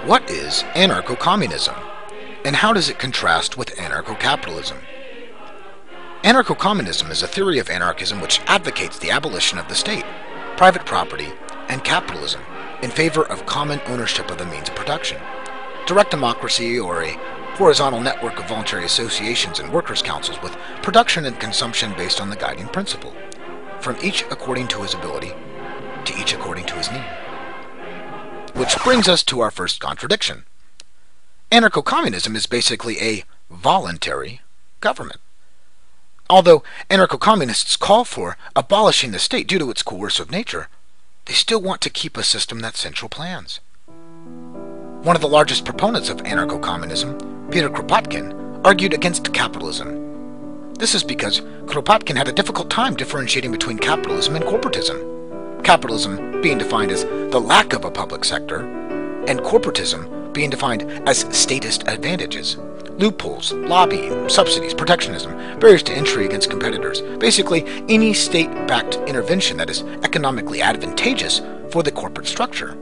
What is anarcho-communism, and how does it contrast with anarcho-capitalism? Anarcho-communism is a theory of anarchism which advocates the abolition of the state, private property, and capitalism in favor of common ownership of the means of production, direct democracy, or a horizontal network of voluntary associations and workers' councils with production and consumption based on the guiding principle, from each according to his ability to each according to his need. Which brings us to our first contradiction. Anarcho-communism is basically a voluntary government. Although anarcho-communists call for abolishing the state due to its coercive nature, they still want to keep a system that central plans. One of the largest proponents of anarcho-communism, Peter Kropotkin, argued against capitalism. This is because Kropotkin had a difficult time differentiating between capitalism and corporatism. Capitalism being defined as the lack of a public sector, and corporatism being defined as statist advantages, loopholes, lobbying, subsidies, protectionism, barriers to entry against competitors, basically any state-backed intervention that is economically advantageous for the corporate structure.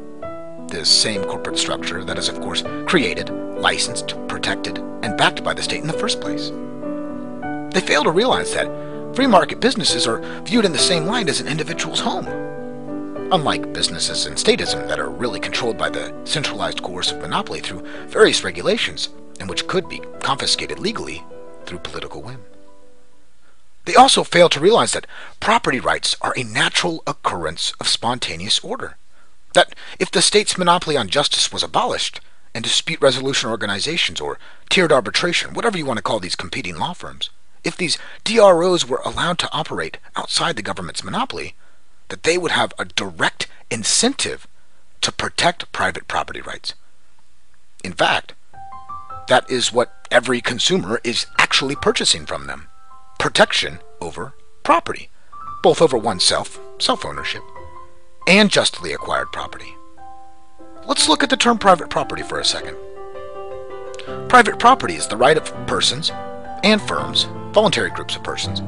This same corporate structure that is, of course, created, licensed, protected, and backed by the state in the first place. They fail to realize that free market businesses are viewed in the same light as an individual's home. Unlike businesses in statism that are really controlled by the centralized coercive monopoly through various regulations, and which could be confiscated legally through political whim. They also fail to realize that property rights are a natural occurrence of spontaneous order. That if the state's monopoly on justice was abolished, and dispute resolution organizations or tiered arbitration, whatever you want to call these competing law firms, if these DROs were allowed to operate outside the government's monopoly, that they would have a direct incentive to protect private property rights. In fact, that is what every consumer is actually purchasing from them. Protection over property, both over oneself, self-ownership, and justly acquired property. Let's look at the term private property for a second. Private property is the right of persons and firms, voluntary groups of persons,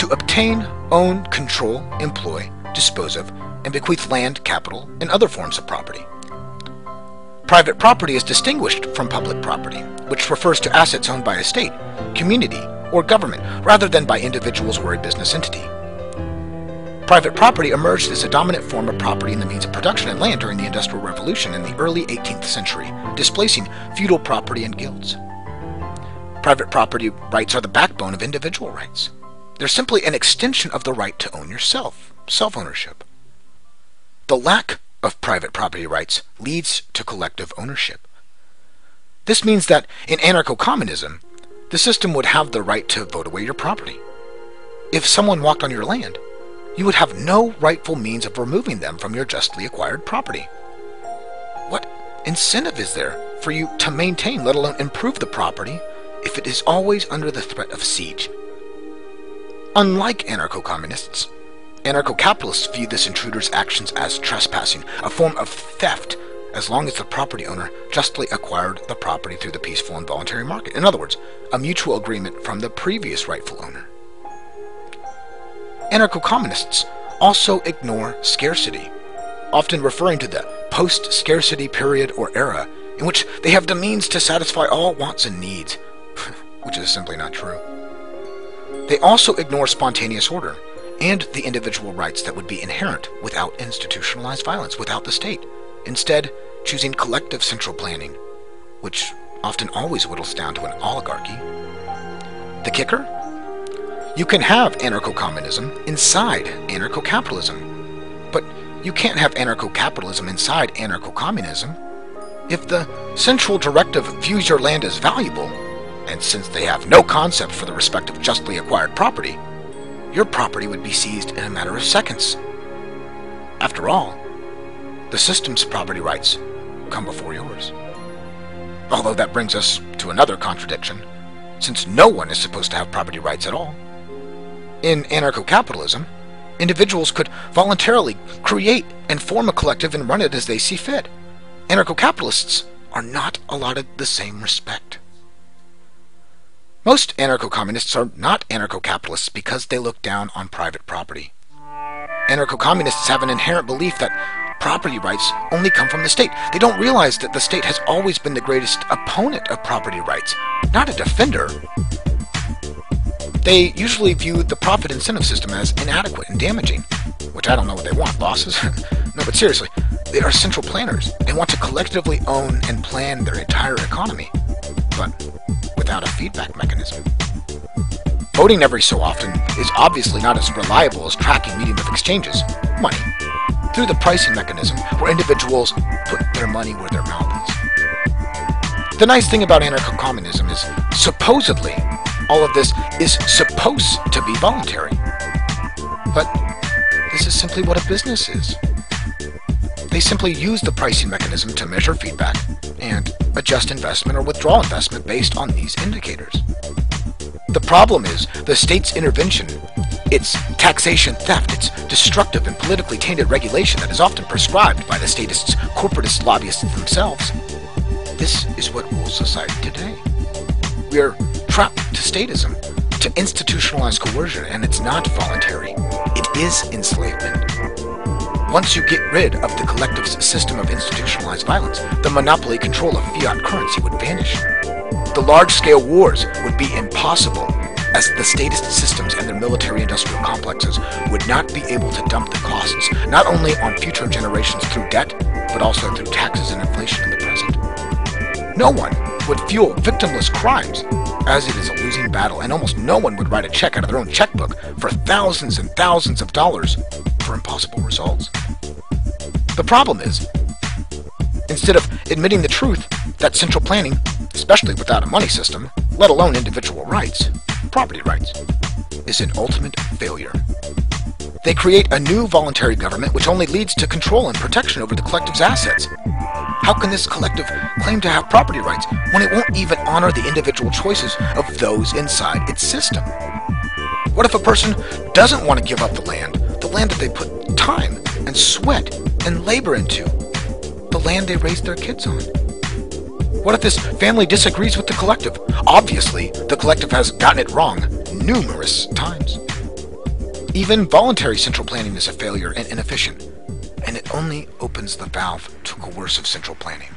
to obtain, own, control, employ, dispose of, and bequeath land, capital, and other forms of property. Private property is distinguished from public property, which refers to assets owned by a state, community, or government, rather than by individuals or a business entity. Private property emerged as a dominant form of property in the means of production and land during the Industrial Revolution in the early 18th century, displacing feudal property and guilds. Private property rights are the backbone of individual rights. They're simply an extension of the right to own yourself, self-ownership. The lack of private property rights leads to collective ownership. This means that in anarcho-communism, the system would have the right to vote away your property. If someone walked on your land, you would have no rightful means of removing them from your justly acquired property. What incentive is there for you to maintain, let alone improve the property, if it is always under the threat of siege? Unlike anarcho-communists, anarcho-capitalists view this intruder's actions as trespassing, a form of theft, as long as the property owner justly acquired the property through the peaceful and voluntary market. In other words, a mutual agreement from the previous rightful owner. Anarcho-communists also ignore scarcity, often referring to the post-scarcity period or era in which they have the means to satisfy all wants and needs, which is simply not true. They also ignore spontaneous order and the individual rights that would be inherent without institutionalized violence, without the state, instead choosing collective central planning, which often always whittles down to an oligarchy. The kicker? You can have anarcho-communism inside anarcho-capitalism, but you can't have anarcho-capitalism inside anarcho-communism. If the central directive views your land as valuable, and since they have no concept for the respect of justly acquired property, your property would be seized in a matter of seconds. After all, the system's property rights come before yours. Although that brings us to another contradiction, since no one is supposed to have property rights at all. In anarcho-capitalism, individuals could voluntarily create and form a collective and run it as they see fit. Anarcho-capitalists are not allotted the same respect. Most anarcho-communists are not anarcho-capitalists because they look down on private property. Anarcho-communists have an inherent belief that property rights only come from the state. They don't realize that the state has always been the greatest opponent of property rights, not a defender. They usually view the profit incentive system as inadequate and damaging, which I don't know what they want, bosses. No, but seriously, they are central planners. They want to collectively own and plan their entire economy, but without a feedback mechanism. Voting every so often is obviously not as reliable as tracking medium of exchanges, money, through the pricing mechanism where individuals put their money where their mouth is. The nice thing about anarcho-communism is, supposedly, all of this is supposed to be voluntary. But this is simply what a business is. They simply use the pricing mechanism to measure feedback and adjust investment or withdraw investment based on these indicators. The problem is the state's intervention, its taxation theft, its destructive and politically tainted regulation that is often prescribed by the statists, corporatist lobbyists themselves. This is what rules society today. We are trapped to statism, to institutionalized coercion, and it's not voluntary. It is enslavement. Once you get rid of the collective's system of institutionalized violence, the monopoly control of fiat currency would vanish. The large-scale wars would be impossible, as the statist systems and their military-industrial complexes would not be able to dump the costs, not only on future generations through debt, but also through taxes and inflation in the present. No one would fuel victimless crimes, as it is a losing battle, and almost no one would write a check out of their own checkbook for thousands and thousands of dollars for impossible results. The problem is, instead of admitting the truth that central planning, especially without a money system, let alone individual rights, property rights, is an ultimate failure. They create a new voluntary government which only leads to control and protection over the collective's assets. How can this collective claim to have property rights when it won't even honor the individual choices of those inside its system? What if a person doesn't want to give up the land that they put time and sweat and labor into, the land they raised their kids on? What if this family disagrees with the collective? Obviously, the collective has gotten it wrong numerous times. Even voluntary central planning is a failure and inefficient, and it only opens the valve to coercive central planning.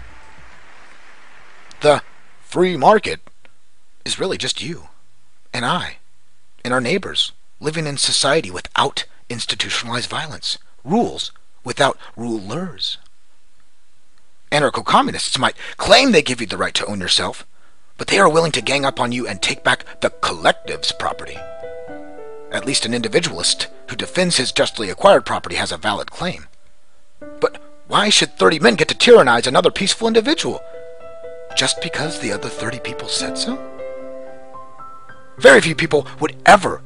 The free market is really just you, and I, and our neighbors, living in society without institutionalized violence, rules without rulers. Anarcho-communists might claim they give you the right to own yourself, but they are willing to gang up on you and take back the collective's property. At least an individualist who defends his justly acquired property has a valid claim. But why should 30 men get to tyrannize another peaceful individual? Just because the other 30 people said so? Very few people would ever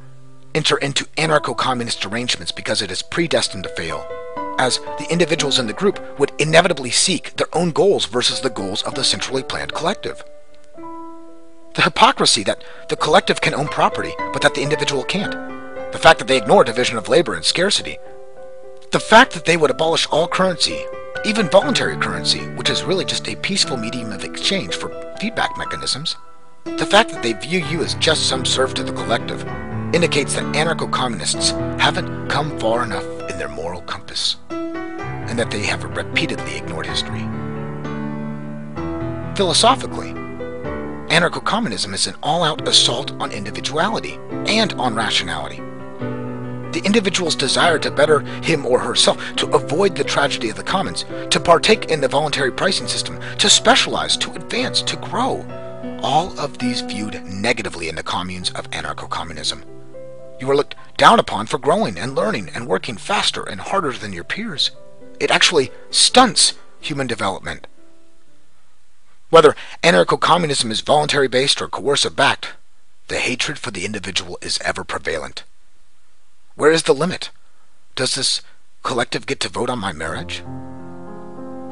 enter into anarcho-communist arrangements because it is predestined to fail, as the individuals in the group would inevitably seek their own goals versus the goals of the centrally planned collective. The hypocrisy that the collective can own property, but that the individual can't. The fact that they ignore division of labor and scarcity. The fact that they would abolish all currency, even voluntary currency, which is really just a peaceful medium of exchange for feedback mechanisms. The fact that they view you as just some serf to the collective indicates that anarcho-communists haven't come far enough in their moral compass, and that they have repeatedly ignored history. Philosophically, anarcho-communism is an all-out assault on individuality and on rationality. The individual's desire to better him or herself, to avoid the tragedy of the commons, to partake in the voluntary pricing system, to specialize, to advance, to grow, all of these viewed negatively in the communes of anarcho-communism. You are looked down upon for growing and learning and working faster and harder than your peers. It actually stunts human development. Whether anarcho-communism is voluntary-based or coercive-backed, the hatred for the individual is ever prevalent. Where is the limit? Does this collective get to vote on my marriage?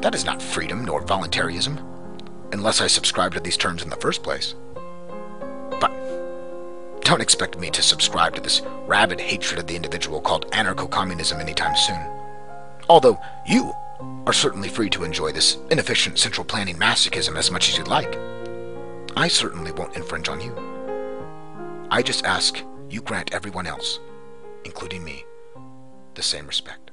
That is not freedom nor voluntarism, unless I subscribe to these terms in the first place. But don't expect me to subscribe to this rabid hatred of the individual called anarcho-communism anytime soon. Although you are certainly free to enjoy this inefficient central planning masochism as much as you'd like. I certainly won't infringe on you. I just ask you grant everyone else, including me, the same respect.